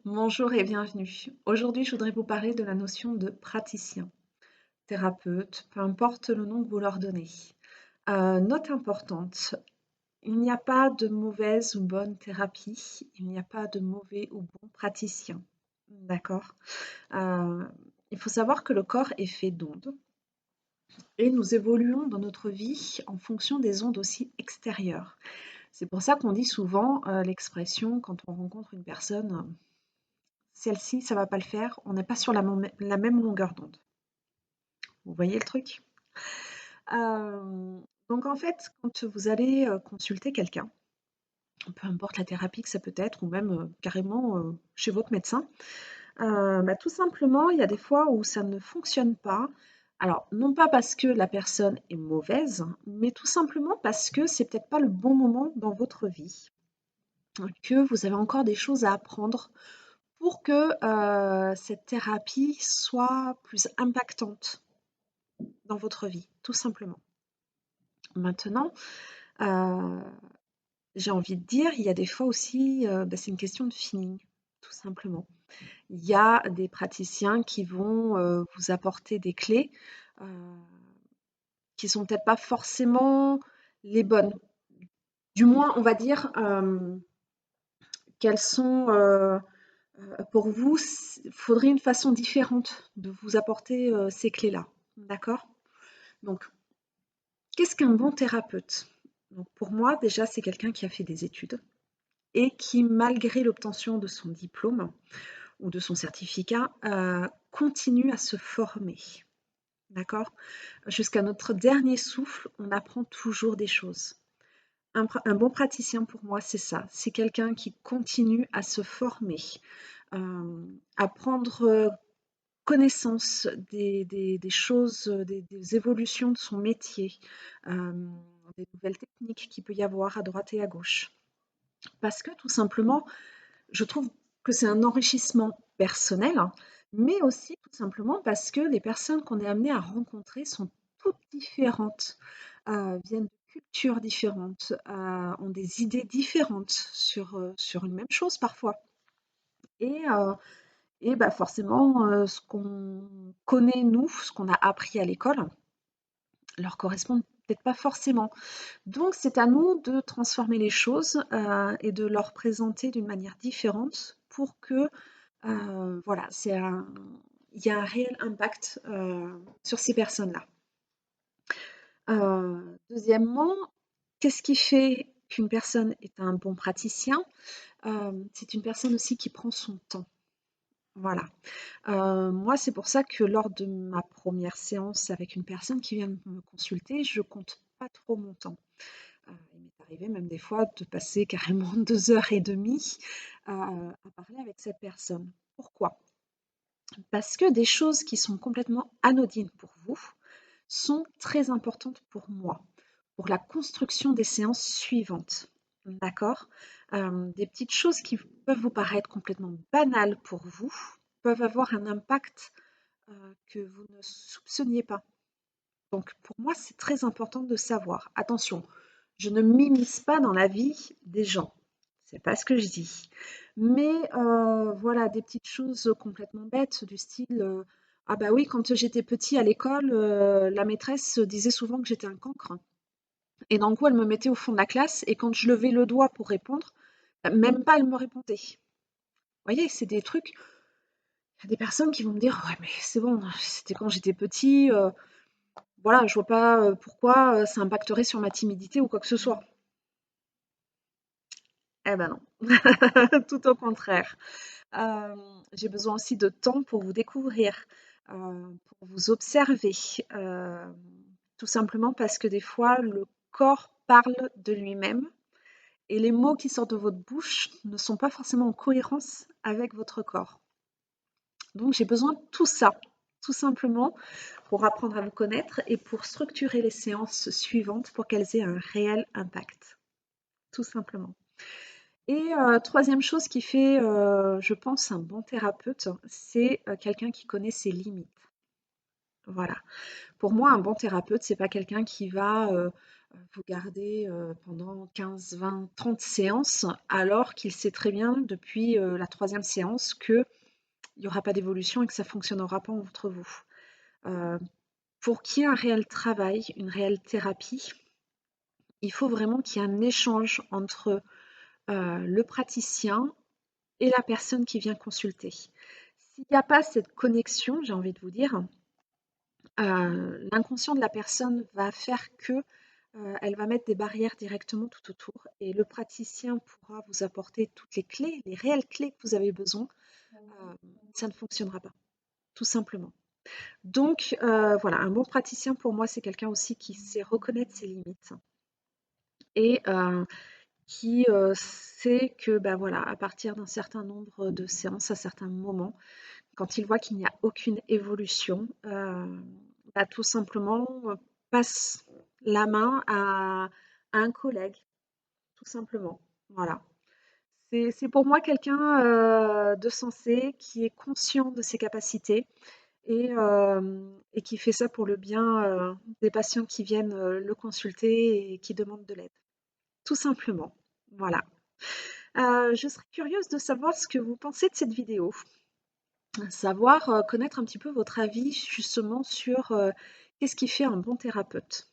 Bonjour et bienvenue. Aujourd'hui, je voudrais vous parler de la notion de praticien, thérapeute, peu importe le nom que vous leur donnez. Note importante, il n'y a pas de mauvaise ou bonne thérapie, il n'y a pas de mauvais ou bon praticien. D'accord? Euh, il faut savoir que le corps est fait d'ondes et nous évoluons dans notre vie en fonction des ondes aussi extérieures. C'est pour ça qu'on dit souvent l'expression quand on rencontre une personne. Celle-ci, ça va pas le faire, on n'est pas sur la même longueur d'onde. Vous voyez le truc? Donc en fait, quand vous allez consulter quelqu'un, peu importe la thérapie que ça peut être, ou même carrément chez votre médecin, tout simplement, il y a des fois où ça ne fonctionne pas. Alors, non pas parce que la personne est mauvaise, mais tout simplement parce que c'est peut-être pas le bon moment dans votre vie, que vous avez encore des choses à apprendre pour que cette thérapie soit plus impactante dans votre vie, tout simplement. Maintenant, heu, j'ai envie de dire, il y a des fois aussi, c'est une question de feeling, tout simplement. Il y a des praticiens qui vont, vous apporter des clés, heu, qui sont peut-être pas forcément les bonnes. Du moins, on va dire, qu'elles sont, pour vous, il faudrait une façon différente de vous apporter, ces clés-là. D'accord? Donc, qu'est-ce qu'un bon thérapeute? Donc, pour moi, déjà, c'est quelqu'un qui a fait des études et qui, malgré l'obtention de son diplôme ou de son certificat, continue à se former. D'accord? Jusqu'à notre dernier souffle, on apprend toujours des choses. Un bon praticien, pour moi, c'est ça. C'est quelqu'un qui continue à se former, à prendre connaissance des choses, des évolutions de son métier, des nouvelles techniques qu'il peut y avoir à droite et à gauche. Parce que tout simplement, je trouve que c'est un enrichissement personnel, hein, mais aussi tout simplement parce que les personnes qu'on est amené à rencontrer sont toutes différentes, viennent de cultures différentes, ont des idées différentes sur une même chose parfois. Et, forcément, ce qu'on connaît nous, ce qu'on a appris à l'école, leur correspond peut-être pas forcément. Donc c'est à nous de transformer les choses, et de leur présenter d'une manière différente pour que, voilà, il y a un réel impact, sur ces personnes-là. Deuxièmement, qu'est-ce qui fait qu'une personne est un bon praticien? C'est une personne aussi qui prend son temps. Voilà. Moi, c'est pour ça que lors de ma première séance avec une personne qui vient me consulter, je compte pas trop mon temps. Il m'est arrivé même des fois de passer carrément 2 heures et demie à parler avec cette personne. Pourquoi? Parce que des choses qui sont complètement anodines pour vous sont très importantes pour moi, pour la construction des séances suivantes. D'accord? Des petites choses qui peuvent vous paraître complètement banales pour vous, peuvent avoir un impact, que vous ne soupçonniez pas. Donc pour moi, c'est très important de savoir. Attention, je ne m'immisce pas dans la vie des gens. C'est pas ce que je dis. Mais voilà, des petites choses complètement bêtes du style, ah bah oui, quand j'étais petit à l'école, la maîtresse disait souvent que j'étais un cancre et d'un coup, elle me mettait au fond de la classe et quand je levais le doigt pour répondre, même pas elle me répondait. Vous voyez, c'est des trucs, il y a des personnes qui vont me dire: «Ouais mais c'est bon, c'était quand j'étais petit, voilà, je vois pas, pourquoi, ça impacterait sur ma timidité ou quoi que ce soit». Eh ben non, tout au contraire. J'ai besoin aussi de temps pour vous découvrir, pour vous observer, tout simplement parce que des fois le corps parle de lui-même et les mots qui sortent de votre bouche ne sont pas forcément en cohérence avec votre corps. Donc j'ai besoin de tout ça, tout simplement pour apprendre à vous connaître et pour structurer les séances suivantes pour qu'elles aient un réel impact, tout simplement. Et 3e chose qui fait, je pense, un bon thérapeute, c'est, quelqu'un qui connaît ses limites. Voilà. Pour moi, un bon thérapeute, c'est pas quelqu'un qui va, vous garder pendant 15, 20, 30 séances, alors qu'il sait très bien depuis la troisième séance qu'il n'y aura pas d'évolution et que ça ne fonctionnera pas entre vous. Pour qu'il y ait un réel travail, une réelle thérapie, il faut vraiment qu'il y ait un échange entre le praticien et la personne qui vient consulter. S'il n'y a pas cette connexion, j'ai envie de vous dire, l'inconscient de la personne va faire que elle va mettre des barrières directement tout autour et le praticien pourra vous apporter toutes les clés, les réelles clés que vous avez besoin. Ça ne fonctionnera pas, tout simplement. Donc voilà, un bon praticien pour moi, c'est quelqu'un aussi qui sait reconnaître ses limites et qui sait que bah, voilà, à partir d'un certain nombre de séances, à certains moments, quand il voit qu'il n'y a aucune évolution, bah, tout simplement passe la main à un collègue, tout simplement. Voilà. C'est pour moi quelqu'un de sensé qui est conscient de ses capacités et qui fait ça pour le bien des patients qui viennent le consulter et qui demandent de l'aide. Tout simplement. Voilà. Je serais curieuse de savoir ce que vous pensez de cette vidéo. Savoir, connaître un petit peu votre avis justement sur qu'est-ce qui fait un bon thérapeute.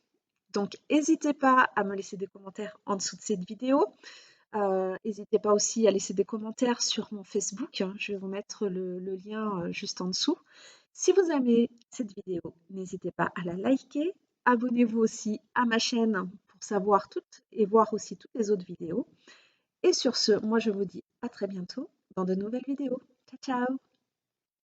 Donc, n'hésitez pas à me laisser des commentaires en dessous de cette vidéo. N'hésitez pas aussi à laisser des commentaires sur mon Facebook. Je vais vous mettre le lien juste en dessous. Si vous aimez cette vidéo, n'hésitez pas à la liker. Abonnez-vous aussi à ma chaîne pour savoir toutes et voir aussi toutes les autres vidéos. Et sur ce, moi je vous dis à très bientôt dans de nouvelles vidéos. Ciao, ciao!